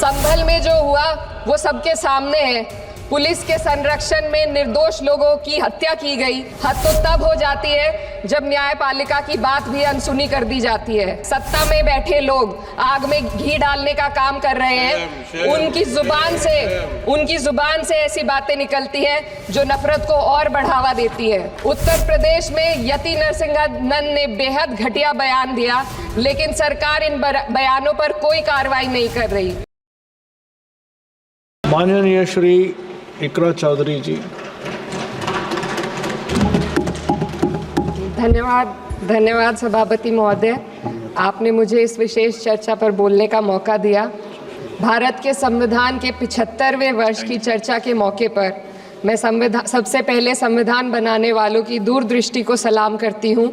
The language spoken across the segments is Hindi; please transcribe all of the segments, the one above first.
संभल में जो हुआ वो सबके सामने है। पुलिस के संरक्षण में निर्दोष लोगों की हत्या की गई। हद तो तब हो जाती है जब न्यायपालिका की बात भी अनसुनी कर दी जाती है। सत्ता में बैठे लोग आग में घी डालने का काम कर रहे हैं। उनकी जुबान से ऐसी बातें निकलती हैं जो नफरत को और बढ़ावा देती है। उत्तर प्रदेश में यति नरसिंहन ने बेहद घटिया बयान दिया, लेकिन सरकार इन बयानों पर कोई कार्रवाई नहीं कर रही। माननीय श्री इकरा चौधरी जी। धन्यवाद सभापति महोदय, आपने मुझे इस विशेष चर्चा पर बोलने का मौका दिया। भारत के संविधान के 75वें वर्ष की चर्चा के मौके पर मैं सबसे पहले संविधान बनाने वालों की दूरदृष्टि को सलाम करती हूँ।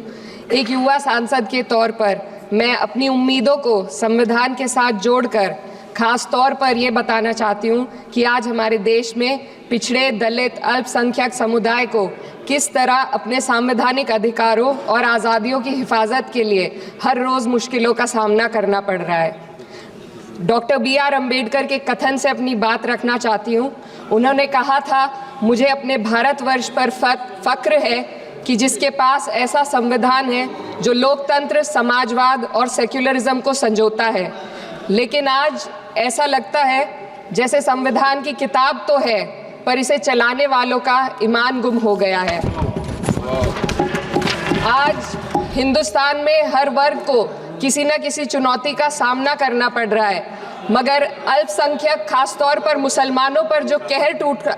एक युवा सांसद के तौर पर मैं अपनी उम्मीदों को संविधान के साथ जोड़कर खास तौर पर ये बताना चाहती हूँ कि आज हमारे देश में पिछड़े, दलित, अल्पसंख्यक समुदाय को किस तरह अपने संवैधानिक अधिकारों और आज़ादियों की हिफाजत के लिए हर रोज़ मुश्किलों का सामना करना पड़ रहा है। Doctor B.R. अम्बेडकर के कथन से अपनी बात रखना चाहती हूँ। उन्होंने कहा था, मुझे अपने भारतवर्ष पर फक्र है कि जिसके पास ऐसा संविधान है जो लोकतंत्र, समाजवाद और सेक्युलरिज्म को संजोता है। लेकिन आज ऐसा लगता है जैसे संविधान की किताब तो है, पर इसे चलाने वालों का ईमान गुम हो गया है। आज हिंदुस्तान में हर वर्ग को किसी न किसी चुनौती का सामना करना पड़ रहा है, मगर अल्पसंख्यक, खासतौर पर मुसलमानों पर जो कहर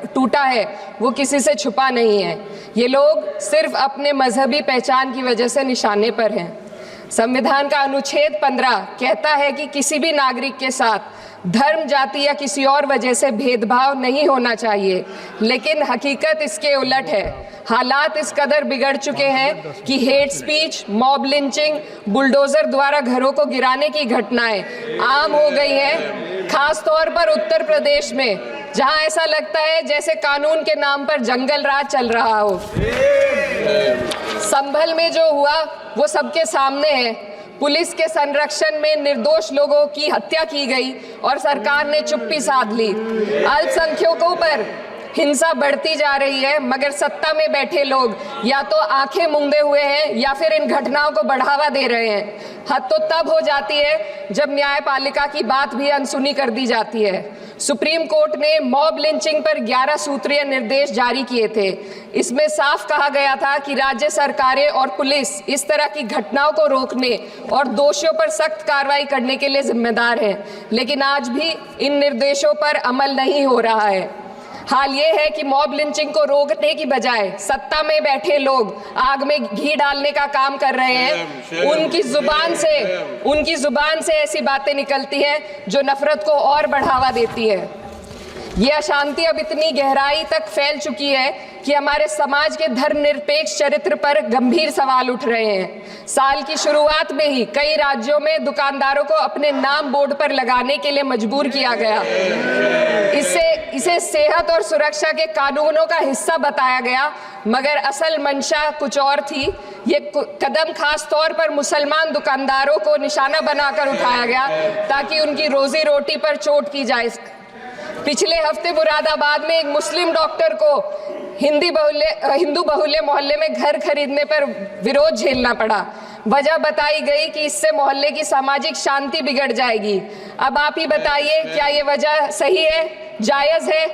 टूटा है वो किसी से छुपा नहीं है। ये लोग सिर्फ अपने मजहबी पहचान की वजह से निशाने पर हैं। संविधान का अनुच्छेद 15 कहता है कि किसी भी नागरिक के साथ धर्म, जाति या किसी और वजह से भेदभाव नहीं होना चाहिए, लेकिन हकीकत इसके उलट है। हालात इस कदर बिगड़ चुके हैं कि hate speech, mob lynching, bulldozer द्वारा घरों को गिराने की घटनाएं आम हो गई हैं, खास तौर पर उत्तर प्रदेश में, जहां ऐसा लगता है जैसे कानून के नाम पर जंगल राज चल रहा हो। संभल में जो हुआ वो सबके सामने है। पुलिस के संरक्षण में निर्दोष लोगों की हत्या की गई और सरकार ने चुप्पी साध ली। अल्पसंख्यकों पर हिंसा बढ़ती जा रही है, मगर सत्ता में बैठे लोग या तो आंखें मूंदे हुए हैं या फिर इन घटनाओं को बढ़ावा दे रहे हैं। हद तो तब हो जाती है जब न्यायपालिका की बात भी अनसुनी कर दी जाती है। सुप्रीम कोर्ट ने मॉब लिंचिंग पर 11 सूत्रीय निर्देश जारी किए थे। इसमें साफ कहा गया था कि राज्य सरकारें और पुलिस इस तरह की घटनाओं को रोकने और दोषियों पर सख्त कार्रवाई करने के लिए जिम्मेदार हैं, लेकिन आज भी इन निर्देशों पर अमल नहीं हो रहा है। हाल ये है कि मॉब लिंचिंग को रोकने की बजाय सत्ता में बैठे लोग आग में घी डालने का काम कर रहे हैं। उनकी जुबान से ऐसी बातें निकलती हैं जो नफरत को और बढ़ावा देती है। ये अशांति अब इतनी गहराई तक फैल चुकी है कि हमारे समाज के धर्मनिरपेक्ष चरित्र पर गंभीर सवाल उठ रहे हैं। साल की शुरुआत में ही कई राज्यों में दुकानदारों को अपने नाम बोर्ड पर लगाने के लिए मजबूर किया गया। इसे सेहत और सुरक्षा के कानूनों का हिस्सा बताया गया, मगर असल मंशा कुछ और थी। ये कदम खास तौर पर मुसलमान दुकानदारों को निशाना बनाकर उठाया गया ताकि उनकी रोजी रोटी पर चोट की जाए। पिछले हफ्ते मुरादाबाद में एक मुस्लिम डॉक्टर को हिंदू बहुल्य मोहल्ले में घर खरीदने पर विरोध झेलना पड़ा। वजह बताई गई कि इससे मोहल्ले की सामाजिक शांति बिगड़ जाएगी। अब आप ही बताइए, क्या ये वजह सही है, जायज़ है?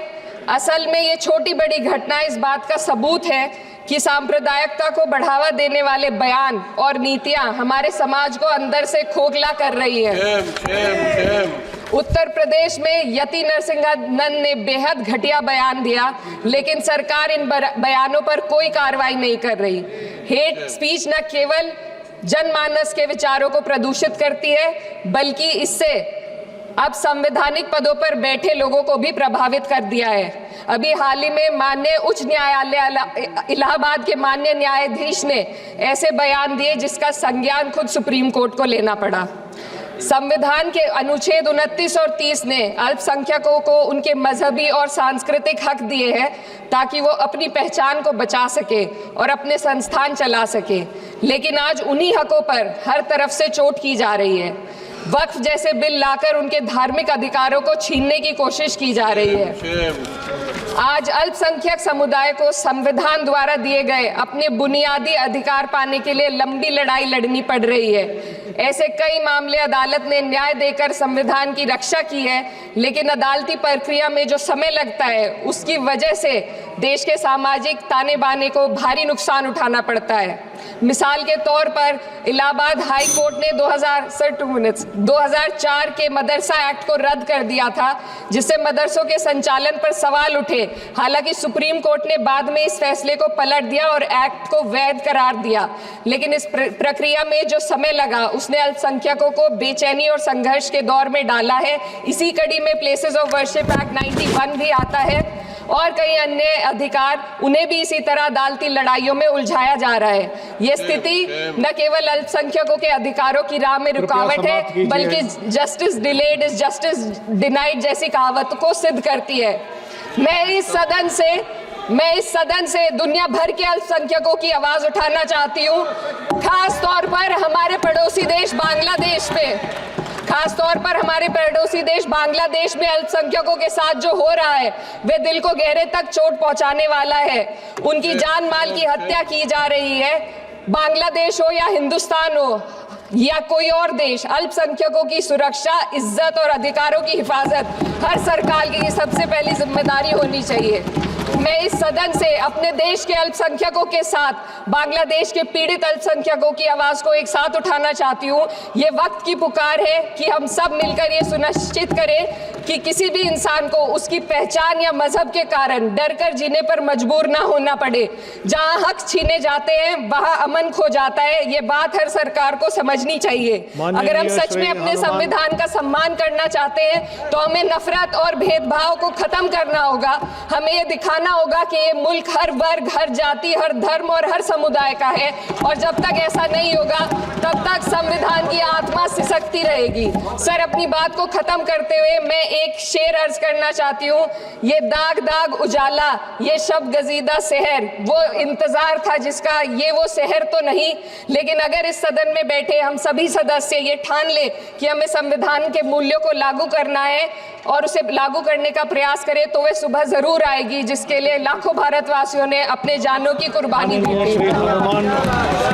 असल में ये छोटी बड़ी घटनाएं इस बात का सबूत है कि सांप्रदायिकता को बढ़ावा देने वाले बयान और नीतियां हमारे समाज को अंदर से खोखला कर रही है। उत्तर प्रदेश में यति नरसिंहन ने बेहद घटिया बयान दिया, लेकिन सरकार इन बयानों पर कोई कार्रवाई नहीं कर रही। हेट स्पीच न केवल जनमानस के विचारों को प्रदूषित करती है, बल्कि इससे अब संवैधानिक पदों पर बैठे लोगों को भी प्रभावित कर दिया है। अभी हाल ही में माननीय उच्च न्यायालय इलाहाबाद के माननीय न्यायाधीश ने ऐसे बयान दिए जिसका संज्ञान खुद सुप्रीम कोर्ट को लेना पड़ा। संविधान के अनुच्छेद 29 और 30 ने अल्पसंख्यकों को उनके मजहबी और सांस्कृतिक हक दिए हैं ताकि वो अपनी पहचान को बचा सके और अपने संस्थान चला सके, लेकिन आज उन्हीं हकों पर हर तरफ से चोट की जा रही है। वक्फ जैसे बिल लाकर उनके धार्मिक अधिकारों को छीनने की कोशिश की जा रही है। आज अल्पसंख्यक समुदाय को संविधान द्वारा दिए गए अपने बुनियादी अधिकार पाने के लिए लंबी लड़ाई लड़नी पड़ रही है। ऐसे कई मामले अदालत ने न्याय देकर संविधान की रक्षा की है, लेकिन अदालती प्रक्रिया में जो समय लगता है उसकी वजह से देश के सामाजिक ताने बाने को भारी नुकसान उठाना पड़ता है। मिसाल के तौर पर इलाहाबाद हाई कोर्ट ने 2004 के मदरसा एक्ट को रद्द कर दिया था, जिससे मदरसों के संचालन पर सवाल उठे। हालांकि सुप्रीम कोर्ट ने बाद में इस फैसले को पलट दिया और एक्ट को वैध करार दिया, लेकिन इस प्रक्रिया में जो समय लगा उसने अल्पसंख्यकों को बेचैनी और संघर्ष के दौर में डाला है। इसी कड़ी में प्लेसेस ऑफ वर्शिप एक्ट 91 भी आता है और कई अन्य अधिकार, उन्हें भी इसी तरह अदालती लड़ाइयों में उलझाया जा रहा है। ये स्थिति न केवल अल्पसंख्यकों के अधिकारों की राह में रुकावट है, बल्कि justice delayed is justice denied जैसी कहावत को सिद्ध करती है। मैं इस सदन से दुनिया भर के अल्पसंख्यकों की आवाज उठाना चाहती हूँ, खास तौर पर हमारे पड़ोसी देश बांग्लादेश में अल्पसंख्यकों के साथ जो हो रहा है वे दिल को गहरे तक चोट पहुंचाने वाला है। उनकी जान माल की हत्या की जा रही है। बांग्लादेश हो या हिंदुस्तान हो या कोई और देश, अल्पसंख्यकों की सुरक्षा, इज्जत और अधिकारों की हिफाजत हर सरकार की सबसे पहली जिम्मेदारी होनी चाहिए। मैं इस सदन से अपने देश के अल्पसंख्यकों के साथ बांग्लादेश के पीड़ित अल्पसंख्यकों की आवाज को एक साथ उठाना चाहती हूँ। ये वक्त की पुकार है कि हम सब मिलकर ये सुनिश्चित करें कि किसी भी इंसान को उसकी पहचान या मजहब के कारण डरकर जीने पर मजबूर ना होना पड़े। जहाँ हक छीने जाते हैं वहाँ अमन खो जाता है। ये बात हर सरकार को समझनी चाहिए। अगर हम सच में अपने संविधान का सम्मान करना चाहते हैं तो हमें नफरत और भेदभाव को खत्म करना होगा। हमें ये दिखाना होगा कि ये मुल्क हर वर्ग, हर जाति, हर धर्म और हर समुदाय का है, और जब तक ऐसा नहीं होगा तब तक संविधान की आत्मा सिसकती रहेगी। सर, अपनी बात को खत्म करते हुए मैं एक शेर अर्ज करना चाहती हूँ। ये दाग दाग उजाला, ये शब गजीदा शहर, वो इंतजार था जिसका, ये वो शहर तो नहीं। लेकिन अगर इस सदन में बैठे हम सभी सदस्य ये ठान ले कि हमें संविधान के मूल्यों को लागू करना है और उसे लागू करने का प्रयास करें, तो वह सुबह जरूर आएगी जिसके लिए लाखों भारतवासियों ने अपने जानों की कुर्बानी दी थी।